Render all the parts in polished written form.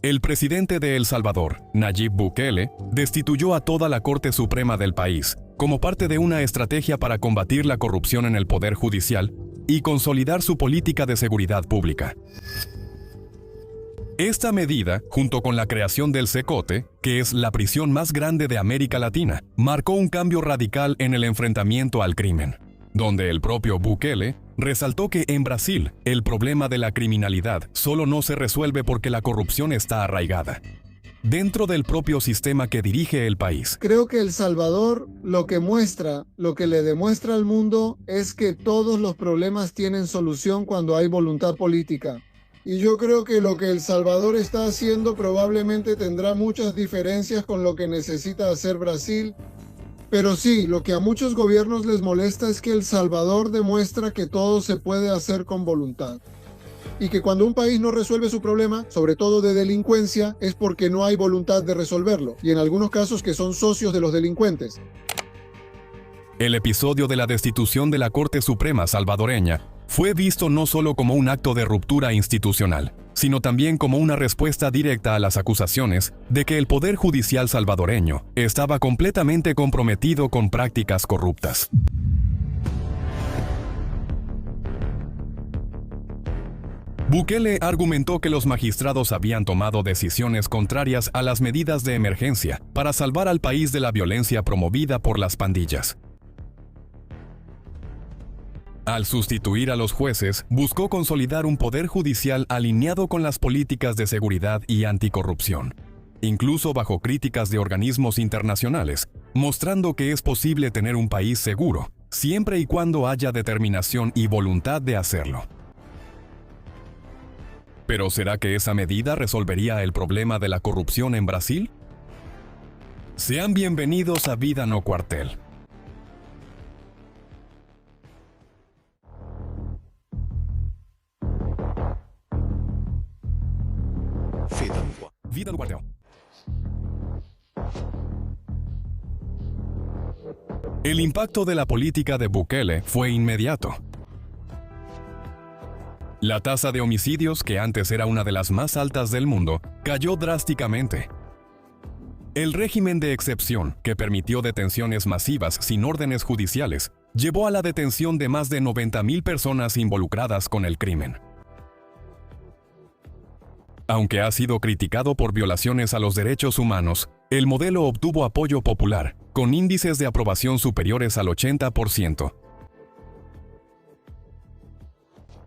El presidente de El Salvador, Nayib Bukele, destituyó a toda la Corte Suprema del país, como parte de una estrategia para combatir la corrupción en el Poder Judicial y consolidar su política de seguridad pública. Esta medida, junto con la creación del Cecote, que es la prisión más grande de América Latina, marcó un cambio radical en el enfrentamiento al crimen, donde el propio Bukele resaltó que en Brasil el problema de la criminalidad solo no se resuelve porque la corrupción está arraigada dentro del propio sistema que dirige el país. Creo que El Salvador lo que le demuestra al mundo es que todos los problemas tienen solución cuando hay voluntad política. Y yo creo que lo que El Salvador está haciendo probablemente tendrá muchas diferencias con lo que necesita hacer Brasil. Pero sí, lo que a muchos gobiernos les molesta es que El Salvador demuestra que todo se puede hacer con voluntad. Y que cuando un país no resuelve su problema, sobre todo de delincuencia, es porque no hay voluntad de resolverlo. Y en algunos casos que son socios de los delincuentes. El episodio de la destitución de la Corte Suprema salvadoreña fue visto no solo como un acto de ruptura institucional, sino también como una respuesta directa a las acusaciones de que el Poder Judicial salvadoreño estaba completamente comprometido con prácticas corruptas. Bukele argumentó que los magistrados habían tomado decisiones contrarias a las medidas de emergencia para salvar al país de la violencia promovida por las pandillas. Al sustituir a los jueces, buscó consolidar un poder judicial alineado con las políticas de seguridad y anticorrupción, incluso bajo críticas de organismos internacionales, mostrando que es posible tener un país seguro, siempre y cuando haya determinación y voluntad de hacerlo. ¿Pero será que esa medida resolvería el problema de la corrupción en Brasil? Sean bienvenidos a Vida No Cuartel. Vida No Cuartel. El impacto de la política de Bukele fue inmediato. La tasa de homicidios, que antes era una de las más altas del mundo, cayó drásticamente. El régimen de excepción, que permitió detenciones masivas sin órdenes judiciales, llevó a la detención de más de 90,000 personas involucradas con el crimen. Aunque ha sido criticado por violaciones a los derechos humanos, el modelo obtuvo apoyo popular, con índices de aprobación superiores al 80%.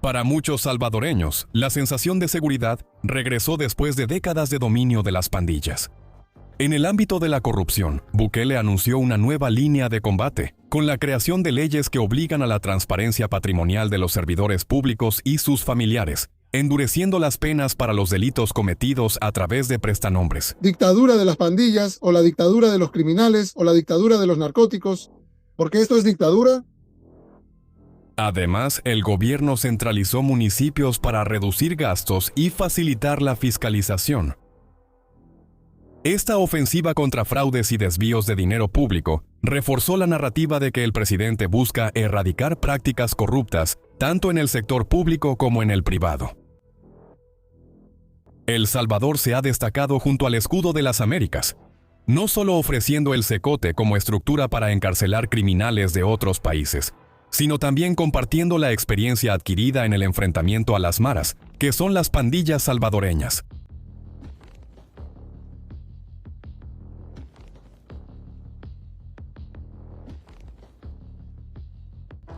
Para muchos salvadoreños, la sensación de seguridad regresó después de décadas de dominio de las pandillas. En el ámbito de la corrupción, Bukele anunció una nueva línea de combate, con la creación de leyes que obligan a la transparencia patrimonial de los servidores públicos y sus familiares, endureciendo las penas para los delitos cometidos a través de prestanombres. Dictadura de las pandillas, o la dictadura de los criminales, o la dictadura de los narcóticos. ¿Por qué esto es dictadura? Además, el gobierno centralizó municipios para reducir gastos y facilitar la fiscalización. Esta ofensiva contra fraudes y desvíos de dinero público reforzó la narrativa de que el presidente busca erradicar prácticas corruptas tanto en el sector público como en el privado. El Salvador se ha destacado junto al escudo de las Américas, no solo ofreciendo el Cecote como estructura para encarcelar criminales de otros países, sino también compartiendo la experiencia adquirida en el enfrentamiento a las maras, que son las pandillas salvadoreñas.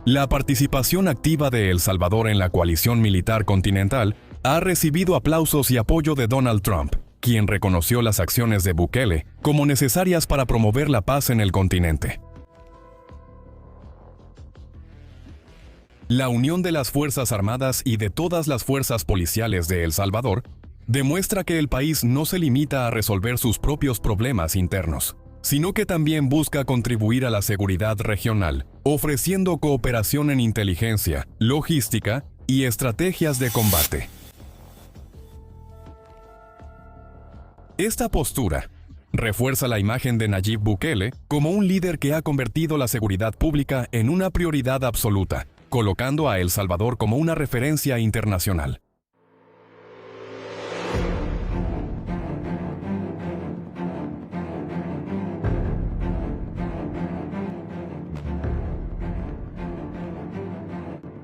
La participación activa de El Salvador en la coalición militar continental ha recibido aplausos y apoyo de Donald Trump, quien reconoció las acciones de Bukele como necesarias para promover la paz en el continente. La unión de las Fuerzas Armadas y de todas las fuerzas policiales de El Salvador demuestra que el país no se limita a resolver sus propios problemas internos, sino que también busca contribuir a la seguridad regional, ofreciendo cooperación en inteligencia, logística y estrategias de combate. Esta postura refuerza la imagen de Nayib Bukele como un líder que ha convertido la seguridad pública en una prioridad absoluta, colocando a El Salvador como una referencia internacional.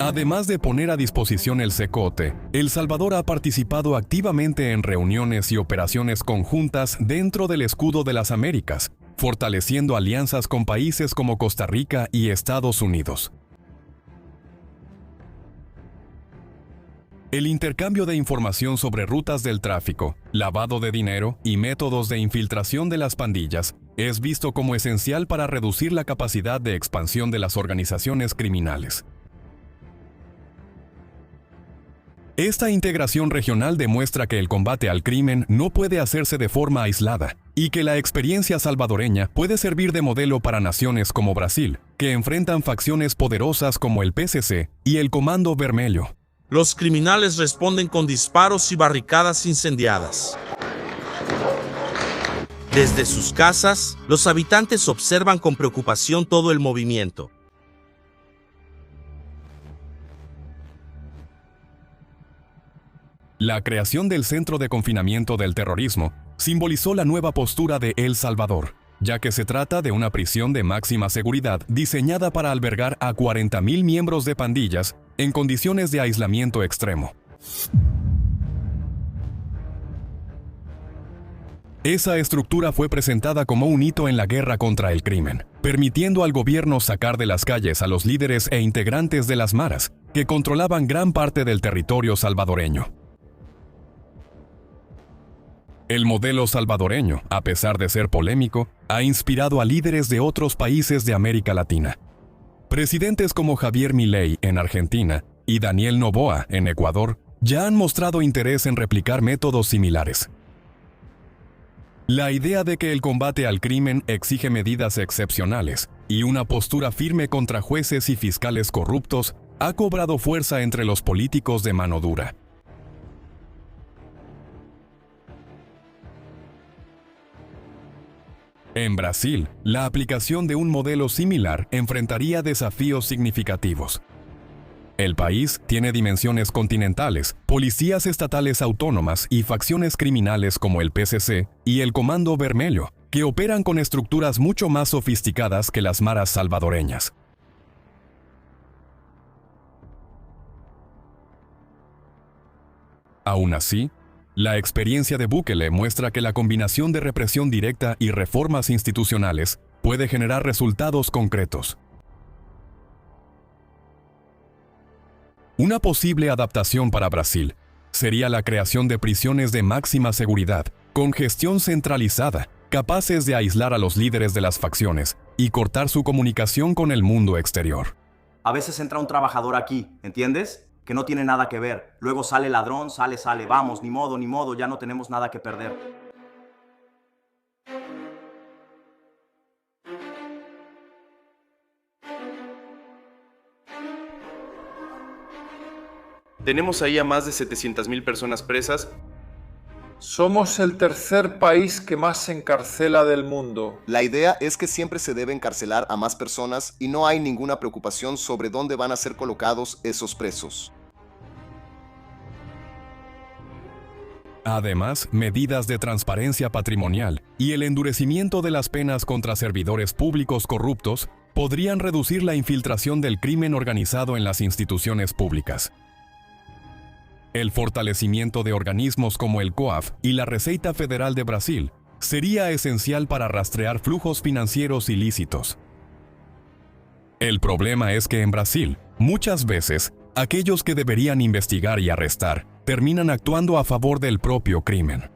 Además de poner a disposición el Cecote, El Salvador ha participado activamente en reuniones y operaciones conjuntas dentro del Escudo de las Américas, fortaleciendo alianzas con países como Costa Rica y Estados Unidos. El intercambio de información sobre rutas del tráfico, lavado de dinero y métodos de infiltración de las pandillas es visto como esencial para reducir la capacidad de expansión de las organizaciones criminales. Esta integración regional demuestra que el combate al crimen no puede hacerse de forma aislada y que la experiencia salvadoreña puede servir de modelo para naciones como Brasil, que enfrentan facciones poderosas como el PCC y el Comando Vermelho. Los criminales responden con disparos y barricadas incendiadas. Desde sus casas, los habitantes observan con preocupación todo el movimiento. La creación del Centro de Confinamiento del Terrorismo simbolizó la nueva postura de El Salvador, ya que se trata de una prisión de máxima seguridad diseñada para albergar a 40,000 miembros de pandillas en condiciones de aislamiento extremo. Esa estructura fue presentada como un hito en la guerra contra el crimen, permitiendo al gobierno sacar de las calles a los líderes e integrantes de las maras, que controlaban gran parte del territorio salvadoreño. El modelo salvadoreño, a pesar de ser polémico, ha inspirado a líderes de otros países de América Latina. Presidentes como Javier Milei en Argentina y Daniel Noboa en Ecuador ya han mostrado interés en replicar métodos similares. La idea de que el combate al crimen exige medidas excepcionales y una postura firme contra jueces y fiscales corruptos ha cobrado fuerza entre los políticos de mano dura. En Brasil, la aplicación de un modelo similar enfrentaría desafíos significativos. El país tiene dimensiones continentales, policías estatales autónomas y facciones criminales como el PCC y el Comando Vermelho, que operan con estructuras mucho más sofisticadas que las maras salvadoreñas. Aún así, la experiencia de Bukele muestra que la combinación de represión directa y reformas institucionales puede generar resultados concretos. Una posible adaptación para Brasil sería la creación de prisiones de máxima seguridad, con gestión centralizada, capaces de aislar a los líderes de las facciones y cortar su comunicación con el mundo exterior. A veces entra un trabajador aquí, ¿entiendes? Que no tiene nada que ver. Luego sale ladrón, sale, vamos, ni modo, ya no tenemos nada que perder. Tenemos ahí a más de 700,000 personas presas. Somos el tercer país que más se encarcela del mundo. La idea es que siempre se debe encarcelar a más personas y no hay ninguna preocupación sobre dónde van a ser colocados esos presos. Además, medidas de transparencia patrimonial y el endurecimiento de las penas contra servidores públicos corruptos podrían reducir la infiltración del crimen organizado en las instituciones públicas. El fortalecimiento de organismos como el COAF y la Receita Federal de Brasil sería esencial para rastrear flujos financieros ilícitos. El problema es que en Brasil, muchas veces, aquellos que deberían investigar y arrestar terminan actuando a favor del propio crimen.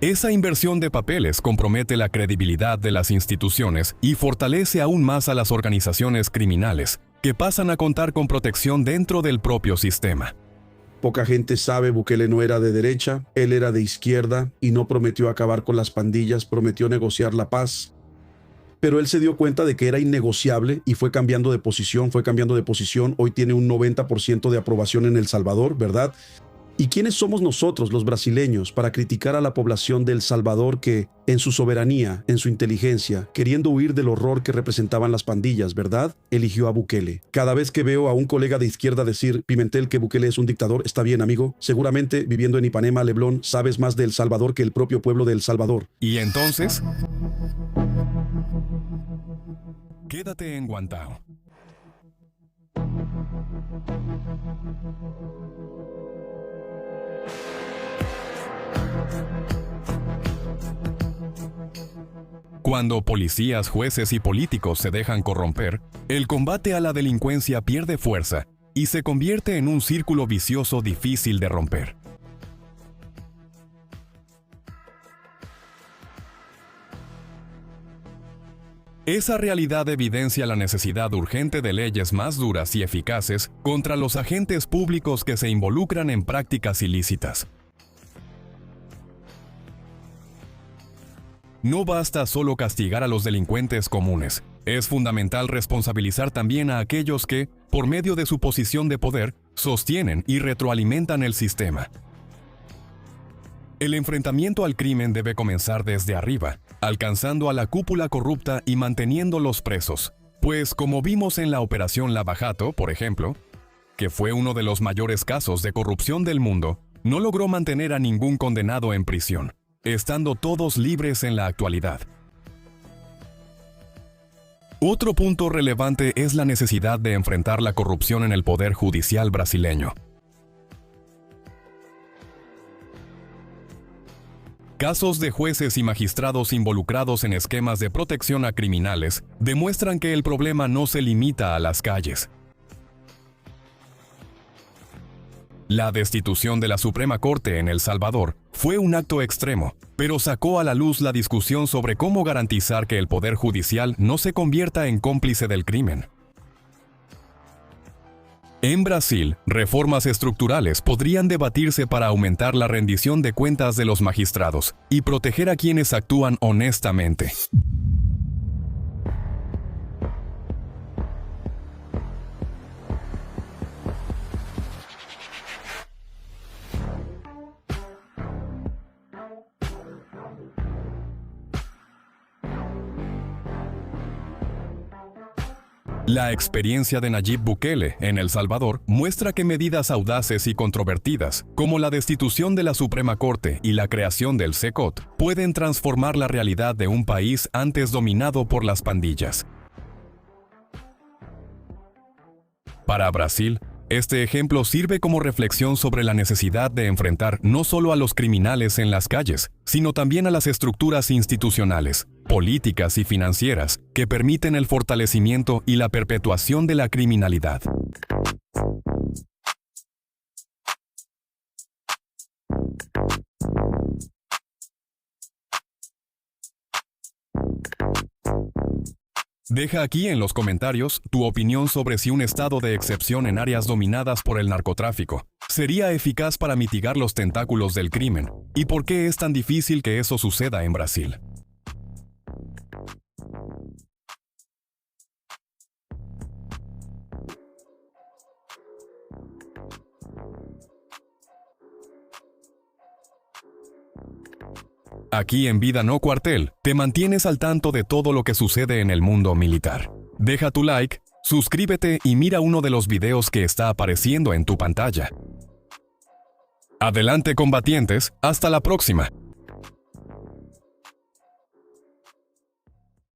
Esa inversión de papeles compromete la credibilidad de las instituciones y fortalece aún más a las organizaciones criminales, que pasan a contar con protección dentro del propio sistema. Poca gente sabe, Bukele no era de derecha, él era de izquierda y no prometió acabar con las pandillas, prometió negociar la paz. Pero él se dio cuenta de que era innegociable y fue cambiando de posición. Hoy tiene un 90% de aprobación en El Salvador, ¿verdad? ¿Y quiénes somos nosotros, los brasileños, para criticar a la población de El Salvador que, en su soberanía, en su inteligencia, queriendo huir del horror que representaban las pandillas, ¿verdad?, eligió a Bukele? Cada vez que veo a un colega de izquierda decir, Pimentel, que Bukele es un dictador, está bien, amigo. Seguramente, viviendo en Ipanema, Leblon, sabes más de El Salvador que el propio pueblo de El Salvador. ¿Y entonces? Quédate en Guantao. Cuando policías, jueces y políticos se dejan corromper, el combate a la delincuencia pierde fuerza y se convierte en un círculo vicioso difícil de romper. Esa realidad evidencia la necesidad urgente de leyes más duras y eficaces contra los agentes públicos que se involucran en prácticas ilícitas. No basta solo castigar a los delincuentes comunes. Es fundamental responsabilizar también a aquellos que, por medio de su posición de poder, sostienen y retroalimentan el sistema. El enfrentamiento al crimen debe comenzar desde arriba, alcanzando a la cúpula corrupta y manteniéndolos presos. Pues, como vimos en la Operación Lava Jato, por ejemplo, que fue uno de los mayores casos de corrupción del mundo, no logró mantener a ningún condenado en prisión, estando todos libres en la actualidad. Otro punto relevante es la necesidad de enfrentar la corrupción en el poder judicial brasileño. Casos de jueces y magistrados involucrados en esquemas de protección a criminales demuestran que el problema no se limita a las calles. La destitución de la Suprema Corte en El Salvador fue un acto extremo, pero sacó a la luz la discusión sobre cómo garantizar que el poder judicial no se convierta en cómplice del crimen. En Brasil, reformas estructurales podrían debatirse para aumentar la rendición de cuentas de los magistrados y proteger a quienes actúan honestamente. La experiencia de Nayib Bukele en El Salvador muestra que medidas audaces y controvertidas, como la destitución de la Suprema Corte y la creación del CECOT, pueden transformar la realidad de un país antes dominado por las pandillas. Para Brasil, este ejemplo sirve como reflexión sobre la necesidad de enfrentar no solo a los criminales en las calles, sino también a las estructuras institucionales, políticas y financieras que permiten el fortalecimiento y la perpetuación de la criminalidad. Deja aquí en los comentarios tu opinión sobre si un estado de excepción en áreas dominadas por el narcotráfico sería eficaz para mitigar los tentáculos del crimen y por qué es tan difícil que eso suceda en Brasil. Aquí en Vida No Cuartel, te mantienes al tanto de todo lo que sucede en el mundo militar. Deja tu like, suscríbete y mira uno de los videos que está apareciendo en tu pantalla. Adelante combatientes, hasta la próxima.